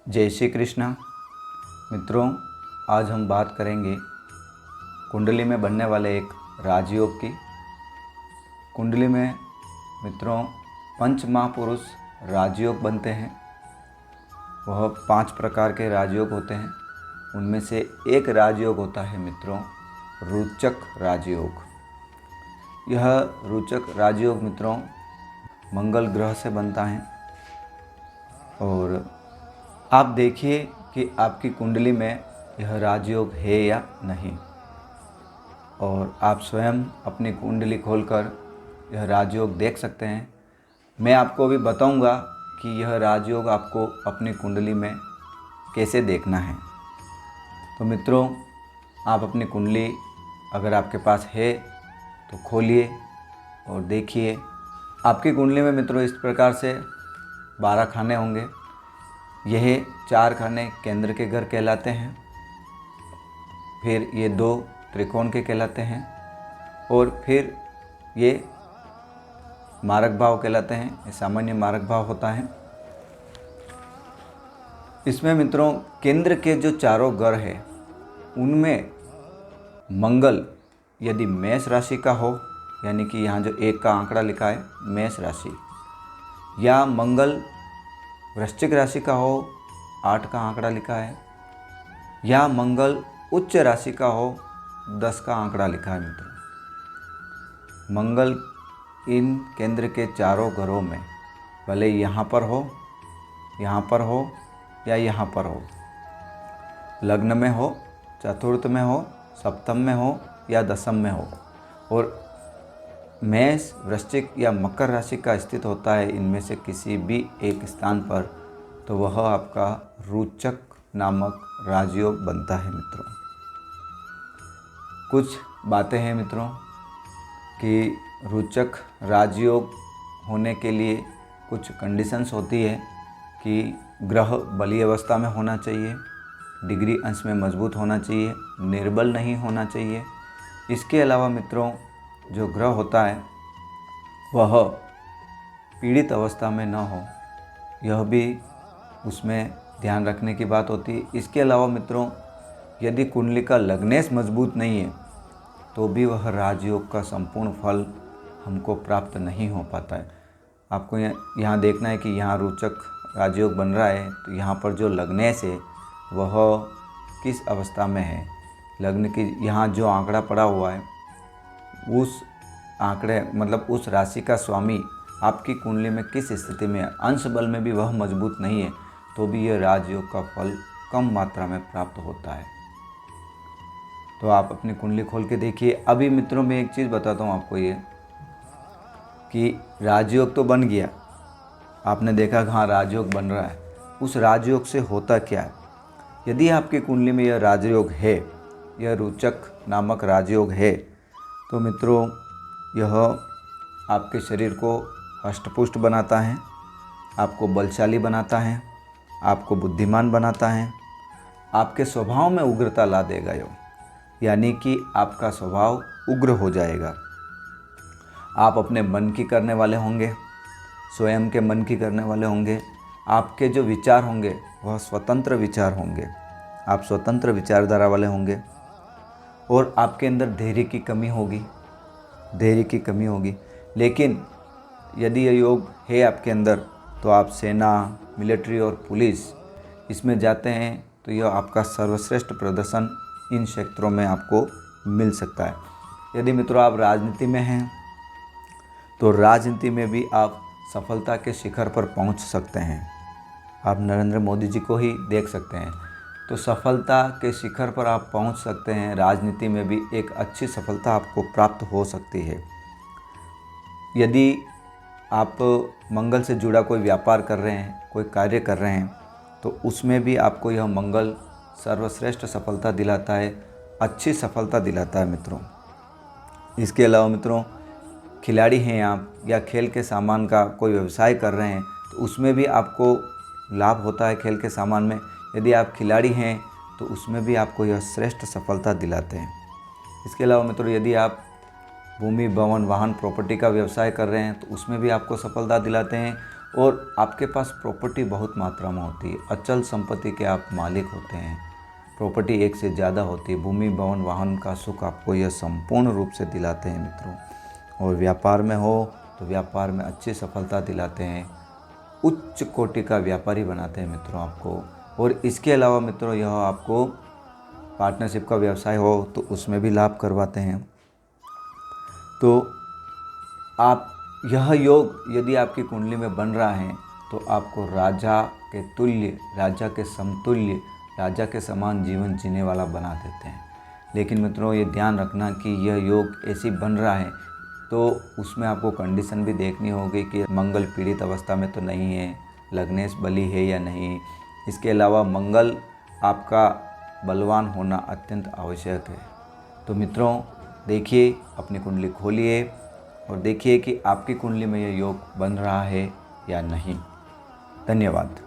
जय श्री कृष्णा। मित्रों, आज हम बात करेंगे कुंडली में बनने वाले एक राजयोग की। कुंडली में मित्रों पंच महापुरुष राजयोग बनते हैं। वह 5 प्रकार के राजयोग होते हैं। उनमें से एक राजयोग होता है मित्रों रोचक राजयोग। यह रोचक राजयोग मित्रों मंगल ग्रह से बनता है। और आप देखिए कि आपकी कुंडली में यह राजयोग है या नहीं, और आप स्वयं अपनी कुंडली खोलकर यह राजयोग देख सकते हैं। मैं आपको भी बताऊंगा कि यह राजयोग आपको अपनी कुंडली में कैसे देखना है। तो मित्रों, आप अपनी कुंडली अगर आपके पास है तो खोलिए और देखिए। आपकी कुंडली में मित्रों इस प्रकार से 12 खाने होंगे। यह 4 खाने केंद्र के घर कहलाते हैं, फिर ये 2 त्रिकोण के कहलाते हैं, और फिर ये मारक भाव कहलाते हैं। ये सामान्य मारक भाव होता है। इसमें मित्रों केंद्र के जो चारों ग्रह है उनमें मंगल यदि मेष राशि का हो, यानी कि यहाँ जो 1 का आंकड़ा लिखा है मेष राशि, या मंगल वृश्चिक राशि का हो, 8 का आंकड़ा लिखा है, या मंगल उच्च राशि का हो, 10 का आंकड़ा लिखा है। मित्रों मंगल इन केंद्र के चारों घरों में भले यहाँ पर हो, यहाँ पर हो या यहाँ पर हो, लग्न में हो, चतुर्थ में हो, सप्तम में हो या दशम में हो, और मेष वृश्चिक या मकर राशि का स्थित होता है इनमें से किसी भी एक स्थान पर, तो वह आपका रोचक नामक राजयोग बनता है। मित्रों कुछ बातें हैं मित्रों कि रोचक राजयोग होने के लिए कुछ कंडीशंस होती है कि ग्रह बली अवस्था में होना चाहिए, डिग्री अंश में मजबूत होना चाहिए, निर्बल नहीं होना चाहिए। इसके अलावा मित्रों जो ग्रह होता है वह पीड़ित अवस्था में न हो, यह भी उसमें ध्यान रखने की बात होती है। इसके अलावा मित्रों यदि कुंडली का लग्नेश मजबूत नहीं है तो भी वह राजयोग का संपूर्ण फल हमको प्राप्त नहीं हो पाता है। आपको यहाँ देखना है कि यहाँ रोचक राजयोग बन रहा है तो यहाँ पर जो लग्नेश है वह किस अवस्था में है, लग्न की यहाँ जो आंकड़ा पड़ा हुआ है उस आंकड़े मतलब उस राशि का स्वामी आपकी कुंडली में किस स्थिति में है, अंश बल में भी वह मजबूत नहीं है तो भी यह राजयोग का फल कम मात्रा में प्राप्त होता है। तो आप अपनी कुंडली खोल के देखिए। अभी मित्रों मैं एक चीज़ बताता हूँ आपको, ये कि राजयोग तो बन गया, आपने देखा हाँ राजयोग बन रहा है, उस राजयोग से होता क्या है। यदि आपकी कुंडली में यह राजयोग है, यह रोचक नामक राजयोग है, तो मित्रों यह आपके शरीर को हष्टपुष्ट बनाता है, आपको बलशाली बनाता है, आपको बुद्धिमान बनाता है, आपके स्वभाव में उग्रता ला देगा यानी कि आपका स्वभाव उग्र हो जाएगा। आप अपने मन की करने वाले होंगे, स्वयं के मन की करने वाले होंगे। आपके जो विचार होंगे वह स्वतंत्र विचार होंगे, आप स्वतंत्र विचारधारा वाले होंगे, और आपके अंदर धैर्य की कमी होगी। लेकिन यदि यह योग है आपके अंदर तो आप सेना, मिलिट्री और पुलिस इसमें जाते हैं तो यह आपका सर्वश्रेष्ठ प्रदर्शन इन क्षेत्रों में आपको मिल सकता है। यदि मित्रों आप राजनीति में हैं तो राजनीति में भी आप सफलता के शिखर पर पहुंच सकते हैं। आप नरेंद्र मोदी जी को ही देख सकते हैं, तो सफलता के शिखर पर आप पहुंच सकते हैं। राजनीति में भी एक अच्छी सफलता आपको प्राप्त हो सकती है। यदि आप मंगल से जुड़ा कोई व्यापार कर रहे हैं, कोई कार्य कर रहे हैं, तो उसमें भी आपको यह मंगल सर्वश्रेष्ठ सफलता दिलाता है, अच्छी सफलता दिलाता है मित्रों। इसके अलावा मित्रों खिलाड़ी हैं आप, या खेल के सामान का कोई व्यवसाय कर रहे हैं, तो उसमें भी आपको लाभ होता है। खेल के सामान में यदि आप खिलाड़ी हैं तो उसमें भी आपको यह श्रेष्ठ सफलता दिलाते हैं। इसके अलावा मित्रों यदि आप भूमि, भवन, वाहन, प्रॉपर्टी का व्यवसाय कर रहे हैं तो उसमें भी आपको सफलता दिलाते हैं। और आपके पास प्रॉपर्टी बहुत मात्रा में होती है, अचल संपत्ति के आप मालिक होते हैं, प्रॉपर्टी एक से ज़्यादा होती है, भूमि भवन वाहन का सुख आपको यह संपूर्ण रूप से दिलाते हैं मित्रों। और व्यापार में हो तो व्यापार में अच्छी सफलता दिलाते हैं, उच्च कोटि का व्यापारी बनाते हैं मित्रों आपको। और इसके अलावा मित्रों यह आपको पार्टनरशिप का व्यवसाय हो तो उसमें भी लाभ करवाते हैं। तो आप यह योग यदि आपकी कुंडली में बन रहा है तो आपको राजा के तुल्य, राजा के समतुल्य, राजा के समान जीवन जीने वाला बना देते हैं। लेकिन मित्रों ये ध्यान रखना कि यह योग ऐसी बन रहा है तो उसमें आपको कंडीशन भी देखनी होगी कि मंगल पीड़ित अवस्था में तो नहीं है, लग्नेश बली है या नहीं। इसके अलावा मंगल आपका बलवान होना अत्यंत आवश्यक है। तो मित्रों देखिए, अपनी कुंडली खोलिए और देखिए कि आपकी कुंडली में यह योग बन रहा है या नहीं। धन्यवाद।